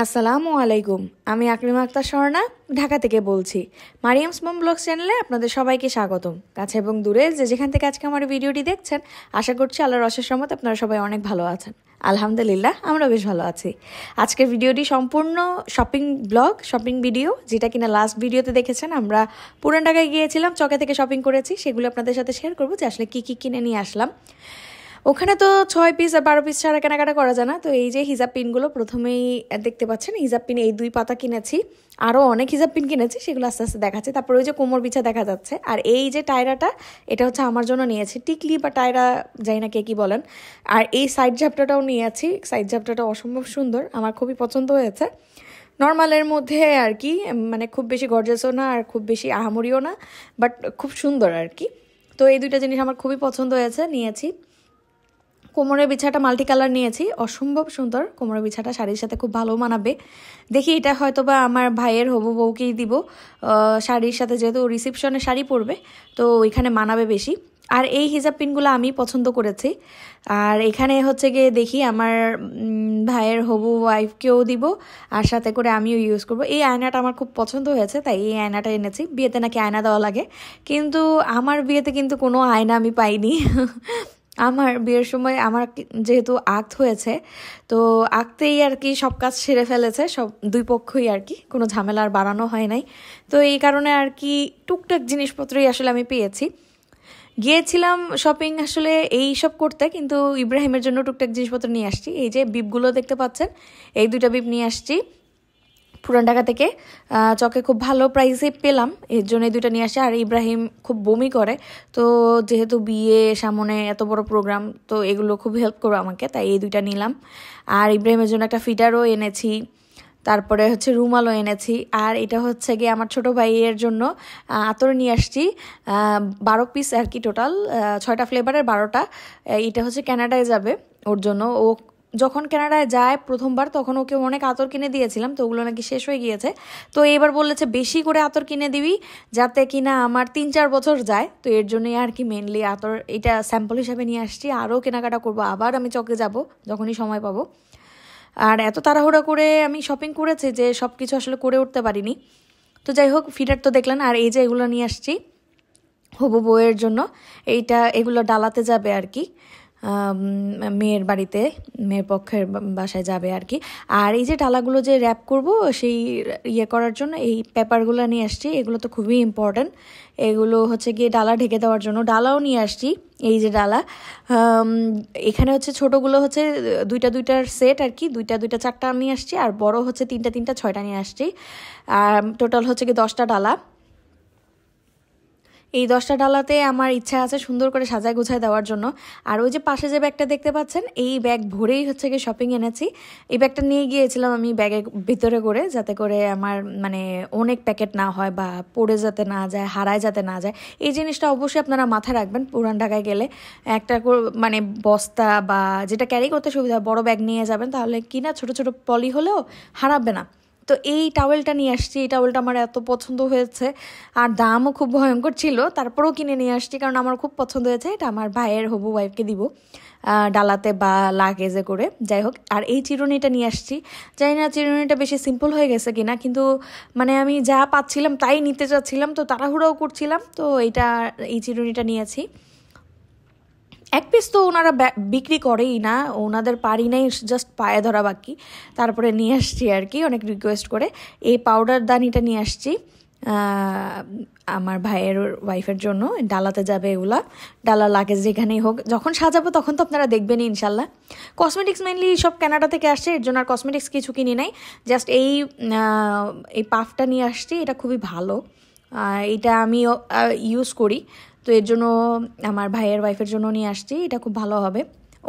আসসালামু আলাইকুম। আমি আকলিমা আক্তার স্বর্ণা ঢাকা থেকে বলছি। মারিয়ামস মম ব্লগস চ্যানেলে আপনাদের সবাইকে স্বাগতম। কাছে এবং দূরে যে যেখান থেকে আজকে আমার ভিডিওটি দেখছেন, আশা করছি আল্লাহর অশেষ রহমতে আপনারা সবাই অনেক ভালো আছেন। আলহামদুলিল্লাহ, আমরা বেশ ভালো আছি। আজকের ভিডিওটি সম্পূর্ণ শপিং ব্লগ, শপিং ভিডিও, যেটা কিনা লাস্ট ভিডিওতে দেখেছেন। আমরা পুরান ঢাকায় গিয়েছিলাম, চকে থেকে শপিং করেছি, সেগুলো আপনাদের সাথে শেয়ার করবো যে আসলে কী কী কিনে নিয়ে আসলাম। ওখানে তো 6 পিস আর 12 পিস ছাড়া কেনাকাটা করা যায় না। তো এই যে হিজাব পিনগুলো প্রথমেই দেখতে পাচ্ছেন, হিজাব পিন এই 2 পাতা কিনেছি, আরও অনেক হিজাব পিন কিনেছি, সেগুলো আস্তে আস্তে দেখাচ্ছি। তারপর ওই যে কোমর বিছা দেখা যাচ্ছে, আর এই যে টায়রাটা, এটা হচ্ছে আমার জন্য নিয়েছি, টিকলি বা টায়রা যাই না কে কী বলেন। আর এই সাইড ঝাপটাটাও নিয়েছি, সাইড ঝাপটাটা অসম্ভব সুন্দর, আমার খুবই পছন্দ হয়েছে। নর্মালের মধ্যে আর কি, মানে খুব বেশি গর্জাসও না আর খুব বেশি আহামরিও না, বাট খুব সুন্দর আর কি। তো এই দুইটা জিনিস আমার খুবই পছন্দ হয়েছে, নিয়েছি। কোমরের বিছাটা মাল্টি কালার নিয়েছি, অসম্ভব সুন্দর কোমরের বিছাটা, শাড়ির সাথে খুব ভালো মানাবে। দেখি এটা হয়তো বা আমার ভাইয়ের হবু বউকেই দিব শাড়ির সাথে, যেহেতু রিসেপশনে শাড়ি পরবে তো ওইখানে মানাবে বেশি। আর এই হিজাব পিনগুলো আমি পছন্দ করেছি। আর এখানে হচ্ছে গিয়ে দেখি আমার ভাইয়ের হবু ওয়াইফকেও দিব, আর সাথে করে আমিও ইউজ করব। এই আয়নাটা আমার খুব পছন্দ হয়েছে, তাই এই আয়নাটা এনেছি। বিয়েতে নাকি আয়না দেওয়া লাগে, কিন্তু আমার বিয়েতে কিন্তু কোনো আয়না আমি পাইনি। আমার বিয়ের সময় আমার যেহেতু আক্ত হয়েছে, তো আক্তেই আর কি সব কাজ সেরে ফেলেছে, সব দুই পক্ষই আর কি, কোনো ঝামেলা আর বাড়ানো হয় নাই। তো এই কারণে আর কি টুকটাক জিনিসপত্রই আসলে আমি পেয়েছি। গিয়েছিলাম শপিং আসলে এই সব করতে, কিন্তু ইব্রাহিমের জন্য টুকটাক জিনিসপত্র নিয়ে আসছি। এই যে বিপগুলো দেখতে পাচ্ছেন, এই 2টা বিপ নিয়ে আসছি পুরান ঢাকা থেকে। চকে খুব ভালো প্রাইসে পেলাম, এর জন্য এই 2টা নিয়ে আসে। আর ইব্রাহিম খুব বমি করে, তো যেহেতু বিয়ে সামনে এত বড় প্রোগ্রাম, তো এগুলো খুব হেল্প করবে আমাকে, তাই এই 2টা নিলাম। আর ইব্রাহিমের জন্য একটা ফিডারও এনেছি, তারপরে হচ্ছে রুমালও এনেছি। আর এটা হচ্ছে গিয়ে আমার ছোট ভাইয়ের জন্য আতর নিয়ে আসছি, 12 পিস আর কি, টোটাল 6টা ফ্লেভারের 12টা। এটা হচ্ছে কানাডায় যাবে ওর জন্য। ও যখন কানাডায় যায় প্রথমবার, তখন ওকে অনেক আতর কিনে দিয়েছিলাম, তো ওগুলো নাকি শেষ হয়ে গিয়েছে। তো এবার বলেছে বেশি করে আতর কিনে দিবি, যাতে কিনা আমার 3-4 বছর যায়। তো এর জন্যই আর কি মেনলি আতর এটা স্যাম্পল হিসাবে নিয়ে আসছি। আরও কেনাকাটা করব, আবার আমি চকে যাব যখনই সময় পাবো। আর এত তাড়াহুড়া করে আমি শপিং করেছি যে সব কিছু আসলে করে উঠতে পারিনি। তো যাই হোক, ফিডার তো দেখলেন। আর এই যে এগুলো নিয়ে আসছি হবু বউয়ের জন্য, এগুলো ডালাতে যাবে আর কি, মেয়ের বাড়িতে, মেয়ের পক্ষের বাসায় যাবে আর কি। আর এই যে ডালাগুলো যে র্যাপ করব, সেই ইয়ে করার জন্য এই পেপারগুলো নিয়ে আসছি। এগুলো তো খুবই ইম্পর্ট্যান্ট, এগুলো হচ্ছে গিয়ে ডালা ঢেকে দেওয়ার জন্য। ডালাও নিয়ে আসছি, এই যে ডালা। এখানে হচ্ছে ছোটোগুলো হচ্ছে 2টার সেট আর কি, 2টা 4টা নিয়ে আসছি, আর বড় হচ্ছে 3টা 6টা নিয়ে আসছি। আর টোটাল হচ্ছে কি 10টা ডালা। এই 10টা ডালাতে আমার ইচ্ছা আছে সুন্দর করে সাজায় গুছায় দেওয়ার জন্য। আর ওই যে পাশে যে ব্যাগটা দেখতে পাচ্ছেন, এই ব্যাগ ভরেই হচ্ছে গিয়ে শপিং এনেছি। এই ব্যাগটা নিয়ে গিয়েছিলাম আমি ব্যাগের ভিতরে করে, যাতে করে আমার মানে অনেক প্যাকেট না হয়, বা পড়ে যাতে না যায়, হারায় যাতে না যায়। এই জিনিসটা অবশ্যই আপনারা মাথায় রাখবেন পুরান ঢাকায় গেলে। একটা মানে বস্তা বা যেটা ক্যারি করতে সুবিধা, বড় ব্যাগ নিয়ে যাবেন, তাহলে কি না ছোট ছোট পলি হলেও হারাবে না। তো এই টাওয়েলটা নিয়ে আসছি, এই টাওয়েলটা আমার এত পছন্দ হয়েছে, আর দামও খুব ভয়ঙ্কর ছিল, তারপরেও কিনে নিয়ে আসছি, কারণ আমার খুব পছন্দ হয়েছে। এটা আমার ভাইয়ের হবু ওয়াইফকে দিব ডালাতে বা লাগেজে করে। যাই হোক, আর এই চিরুনিটা নিয়ে আসছি। জানি না চিরুনিটা বেশি সিম্পল হয়ে গেছে কিনা, কিন্তু মানে আমি যা পাচ্ছিলাম তাই নিতে চাচ্ছিলাম, তো তাড়াহুড়োও করছিলাম, তো এই চিরুনিটা নিয়েছি। 1 পিস তো ওনারা বিক্রি করেই না, ওনাদের পারি নাই, জাস্ট পায়ে ধরা বাকি। তারপরে নিয়ে আসছি আর কি, অনেক রিকোয়েস্ট করে। এই পাউডার দানিটা নিয়ে আসছি আমার ভাইয়ের ওয়াইফের জন্য, ডালাতে যাবে এগুলা। ডালা লাগেজ যেখানেই হোক, যখন সাজাবো তখন তো আপনারা দেখবেনই ইনশাল্লাহ। কসমেটিক্স মেনলি সব কানাডা থেকে আসছে, এর জন্য আর কসমেটিক্স কিছু কিনি নাই। জাস্ট এই পাফটা নিয়ে আসছি, এটা খুবই ভালো, এটা আমি ইউজ করি, তো এর জন্য আমার ভাইয়ের ওয়াইফের জন্য নিয়ে আসছি। এটা খুব ভালো হবে,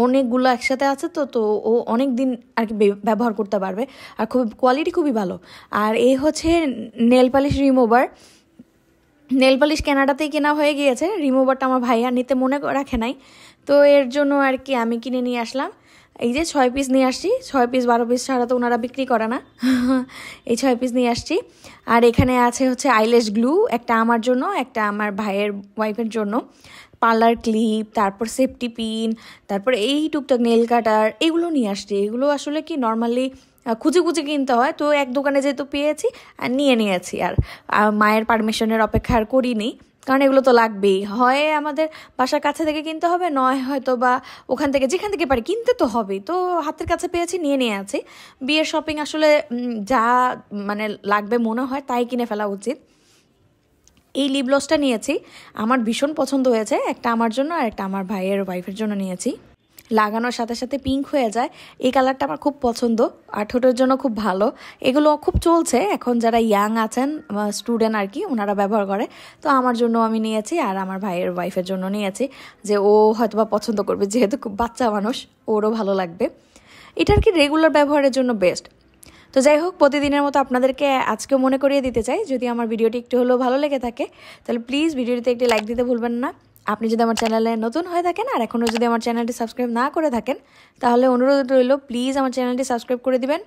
অনেকগুলো একসাথে আছে, তো তো ও অনেক দিন আর কি ব্যবহার করতে পারবে, আর খুব কোয়ালিটি খুবই ভালো। আর এই হচ্ছে nail polish remover. Nail polish কানাডাতেই কেনা হয়ে গিয়েছে, রিমুভারটা আমার ভাইয়া নিতে মনে রাখে নাই, তো এর জন্য আর কি আমি কিনে নিয়ে আসলাম। এই যে 6 পিস নিয়ে আসছি, 6 পিস 12 পিস ছাড়া তো ওনারা বিক্রি করে না। এই 6 পিস নিয়ে আসছি। আর এখানে আছে হচ্ছে আইল্যাশ গ্লু, একটা আমার জন্য, একটা আমার ভাইয়ের ওয়াইফের জন্য, পার্লার ক্লিপ, তারপর সেফটি পিন, তারপর এই টুকটাক নেল কাটার, এগুলো নিয়ে আসছি। এগুলো আসলে কি নর্মালি খুঁজে খুঁজে কিনতে হয়। তো এক দোকানে যেহেতু পেয়েছি আর নিয়েছি, আর মায়ের পারমিশনের অপেক্ষা আর করিনি, কারণ এগুলো তো লাগবেই। হয় আমাদের বাসার কাছে থেকে কিনতে হবে, নয় হয়তো বা ওখান থেকে যেখান থেকে পারি কিনতে তো হবেই। তো হাতের কাছে পেয়েছি, নিয়ে আছি। বিয়ের শপিং আসলে যা মানে লাগবে মনে হয় তাই কিনে ফেলা উচিত। এই লিপ গ্লসটা নিয়েছি, আমার ভীষণ পছন্দ হয়েছে। একটা আমার জন্য আর একটা আমার ভাইয়ের ওয়াইফের জন্য নিয়েছি। লাগানোর সাথে সাথে পিঙ্ক হয়ে যায়, এই কালারটা আমার খুব পছন্দ আর ঠোঁটের জন্য খুব ভালো। এগুলো খুব চলছে এখন, যারা ইয়াং আছেন স্টুডেন্ট আর কি, ওনারা ব্যবহার করে। তো আমার জন্য আমি নিয়েছি আর আমার ভাইয়ের ওয়াইফের জন্য নিয়েছি, যে ও হয়তো বা পছন্দ করবে, যেহেতু খুব বাচ্চা মানুষ, ওরও ভালো লাগবে। এটা আর কি রেগুলার ব্যবহারের জন্য বেস্ট। তো যাই হোক, প্রতিদিনের মতো আপনাদেরকে আজকেও মনে করিয়ে দিতে চাই, যদি আমার ভিডিওটি একটু হলেও ভালো লেগে থাকে তাহলে প্লিজ ভিডিওটিতে একটি লাইক দিতে ভুলবেন না। আপনি যদি আমার চ্যানেলে নতুন হয়ে থাকেন আর এখনও যদি আমার চ্যানেলটি সাবস্ক্রাইব না করে থাকেন, তাহলে অনুরোধ রইল প্লিজ আমার চ্যানেলটি সাবস্ক্রাইব করে দিবেন।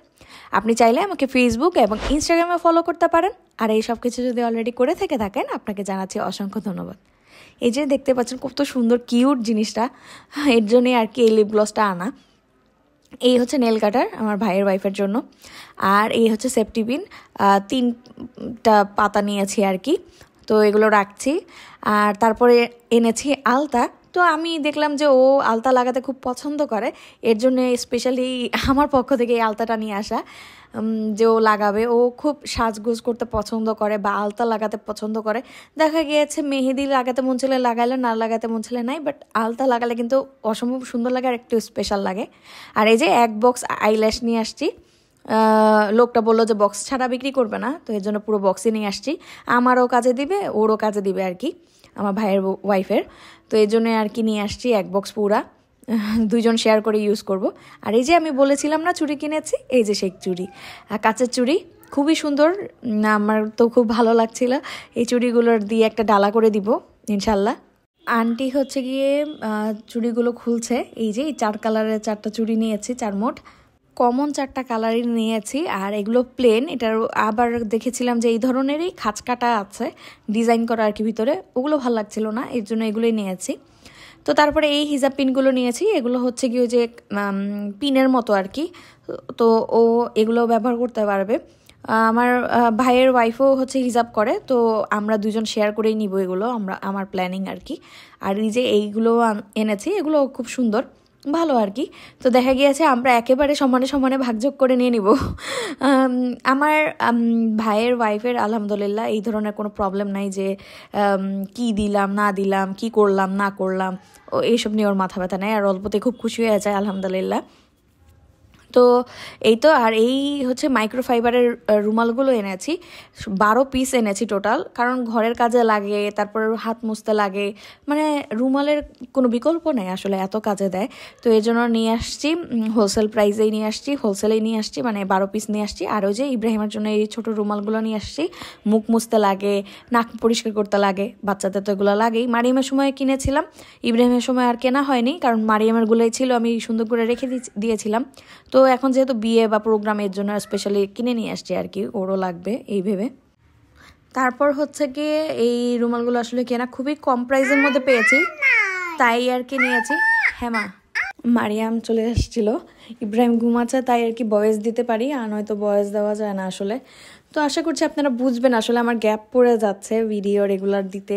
আপনি চাইলে আমাকে ফেসবুক এবং ইনস্টাগ্রামে ফলো করতে পারেন। আর এই সব কিছু যদি অলরেডি করে থেকে থাকেন, আপনাকে জানাচ্ছি অসংখ্য ধন্যবাদ। এই যে দেখতে পাচ্ছেন কত সুন্দর কিউট জিনিসটা, এর জন্যই আর কি এই লিপ গ্লসটা আনা। এই হচ্ছে নেল কাটার আমার ভাইয়ের ওয়াইফের জন্য, আর এই হচ্ছে সেফটি পিন, 3টা পাতা নিয়েছি আর কি। তো এগুলো রাখছি। আর তারপরে এনেছি আলতা। তো আমি দেখলাম যে ও আলতা লাগাতে খুব পছন্দ করে, এর জন্য স্পেশালি আমার পক্ষ থেকে এই আলতাটা নিয়ে আসা, যে ও লাগাবে। ও খুব সাজগোজ করতে পছন্দ করে বা আলতা লাগাতে পছন্দ করে। দেখা গিয়েছে মেহেদি লাগাতে মন ছেলে লাগালে, না লাগাতে মন ছেলে নাই, বাট আলতা লাগালে কিন্তু অসম্ভব সুন্দর লাগে আর একটু স্পেশাল লাগে। আর এই যে এক বক্স আইল্যাশ নিয়ে আসছি। লোকটা বললো যে বক্স ছাড়া বিক্রি করবে না, তো এর জন্য পুরো বক্সই নিয়ে আসছি। আমারও কাজে দিবে, ওরও কাজে দিবে আর কি, আমার ভাইয়ের ওয়াইফের। তো এই জন্য আর কি নিয়ে আসছি এক বক্স পুরা, দুইজন শেয়ার করে ইউজ করব। আর এই যে আমি বলেছিলাম না চুড়ি কিনেছি, এই যে সেই চুড়ি, কাঁচের চুড়ি, খুবই সুন্দর, আমার তো খুব ভালো লাগছিল। এই চুড়িগুলোর দিয়ে একটা ডালা করে দিব ইনশাল্লাহ। আন্টি হচ্ছে গিয়ে চুড়িগুলো খুলছে। এই যে 4 কালারের 4টা চুড়ি নিয়েছি, 4 মোট কমন 4টা কালারই নিয়েছি। আর এগুলো প্লেন, এটার আবার দেখেছিলাম যে এই ধরনেরই খাঁচ কাটা আছে ডিজাইন করা আর কি ভিতরে, ওগুলো ভালো লাগছিল না, এর জন্য এগুলোই নিয়েছি। তো তারপরে এই হিজাব পিনগুলো নিয়েছি, এগুলো হচ্ছে কি ওই যে পিনের মতো আর কি, তো ও এগুলো ব্যবহার করতে পারবে। আমার ভাইয়ের ওয়াইফও হচ্ছে হিজাব করে, তো আমরা দুজন শেয়ার করেই নিব এগুলো, আমার প্ল্যানিং আর কি। আর এই যে এইগুলো এনেছি, এগুলো খুব সুন্দর, ভালো আর কি। তো দেখা গিয়েছে আমরা একেবারে সমানে সমানে ভাগযোগ করে নিয়ে নিব। আমার ভাইয়ের ওয়াইফের আলহামদুলিল্লাহ এই ধরনের কোনো প্রবলেম নাই, যে কি দিলাম না দিলাম, কি করলাম না করলাম, ও এইসব নিয়ে ওর মাথা ব্যথা নেই, আর অল্পতে খুব খুশি হয়ে যায় আলহামদুলিল্লাহ। তো এই তো। আর এই হচ্ছে মাইক্রোফাইবারের রুমালগুলো এনেছি, 12 পিস এনেছি টোটাল, কারণ ঘরের কাজে লাগে, তারপর হাত মুছতে লাগে, মানে রুমালের কোনো বিকল্প নেই আসলে, এত কাজে দেয়। তো এই জন্য নিয়ে আসছি, হোলসেল প্রাইসেই নিয়ে আসছি, হোলসেলেই নিয়ে আসছি, মানে 12 পিস নিয়ে আসছি। আর ওই যে ইব্রাহিমের জন্য এই ছোটো রুমালগুলো নিয়ে আসছি, মুখ মুছতে লাগে, নাক পরিষ্কার করতে লাগে, বাচ্চাদের তো এগুলো লাগেই। মারিয়ামের সময় কিনেছিলাম, ইব্রাহিমের সময় আর কেনা হয়নি, কারণ মারিয়ামেরগুলোই ছিল, আমি সুন্দর করে রেখে দিয়েছিলাম। তো এখন যেহেতু বিয়ে বা প্রোগ্রামের জন্য স্পেশালি কিনে নিয়ে আসছি আর কি, ওরও লাগবে এই ভেবে। তারপর হচ্ছে গিয়ে এই রুমালগুলো আসলে কেনা খুবই কম প্রাইসের মধ্যে পেয়েছি, তাই আর কি নিয়েছি। হ্যাঁ মা, মারিয়াম চলে আসছিল, ইব্রাহিম ঘুমাচ্ছে, তাই আর কি ভয়েস দিতে পারি, আর নয়তো ভয়েস দেওয়া যায় না আসলে। তো আশা করছি আপনারা বুঝবেন, আসলে আমার গ্যাপ পড়ে যাচ্ছে ভিডিও রেগুলার দিতে।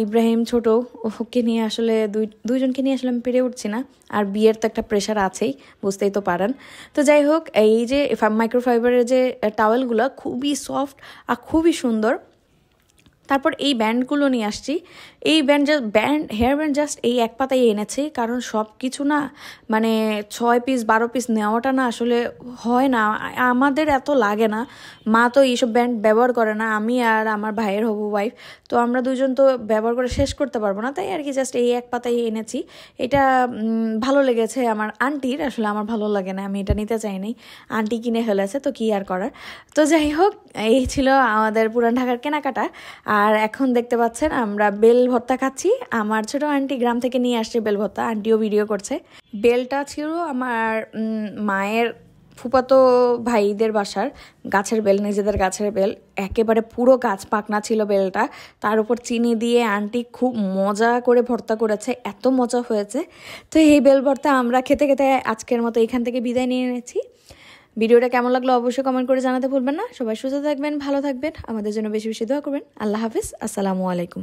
ইব্রাহিম ছোট, ওকে নিয়ে আসলে দুইজনকে নিয়ে আসলে আমি পেরে উঠছি না, আর বিয়ের তো একটা প্রেশার আছেই, বুঝতেই তো পারেন। তো যাই হোক, এই যে মাইক্রোফাইবারের যে টাওয়েলগুলো খুবই সফট আর খুবই সুন্দর। তারপর এই ব্যান্ডগুলো নিয়ে আসছি, এই হেয়ার ব্যান্ড জাস্ট এই এক পাতায় এনেছি, কারণ সব কিছু না মানে 6 পিস 12 পিস নেওয়াটা না আসলে হয় না, আমাদের এত লাগে না। মা তো এইসব ব্যান্ড ব্যবহার করে না, আমি আর আমার ভাইয়ের হবু ওয়াইফ, তো আমরা দুজন তো ব্যবহার করে শেষ করতে পারবো না, তাই আর কি জাস্ট এই এক পাতায় এনেছি। এটা ভালো লেগেছে আমার আন্টির, আসলে আমার ভালো লাগে না, আমি এটা নিতে চাইনি, আন্টি কিনে ফেলেছে, তো কি আর করার। তো যাই হোক, এই ছিল আমাদের পুরান ঢাকার কেনাকাটা। আর এখন দেখতে পাচ্ছেন আমরা বেল ভর্তা খাচ্ছি, আমার ছোট আন্টি গ্রাম থেকে নিয়ে আসছে বেল ভর্তা, আন্টিও ভিডিও করছে। বেলটা ছিল আমার মায়ের ফুফাতো ভাইদের বাসার গাছের বেল, নিজেদের গাছের বেল, একেবারে পুরো গাছ পাকনা ছিল বেলটা, তার উপর চিনি দিয়ে আন্টি খুব মজা করে ভর্তা করেছে, এত মজা হয়েছে। তো এই বেল ভর্তা আমরা খেতে খেতে আজকের মতো এখান থেকে বিদায় নিয়ে নিয়েছি। ভিডিওটা কেমন লাগলো অবশ্যই কমেন্ট করে জানাতে ভুলবেন না। সবাই সুস্থ থাকবেন, ভালো থাকবেন, আমাদের জন্য বেশি বেশি দোয়া করবেন। আল্লাহ হাফিজ, আসসালামু আলাইকুম।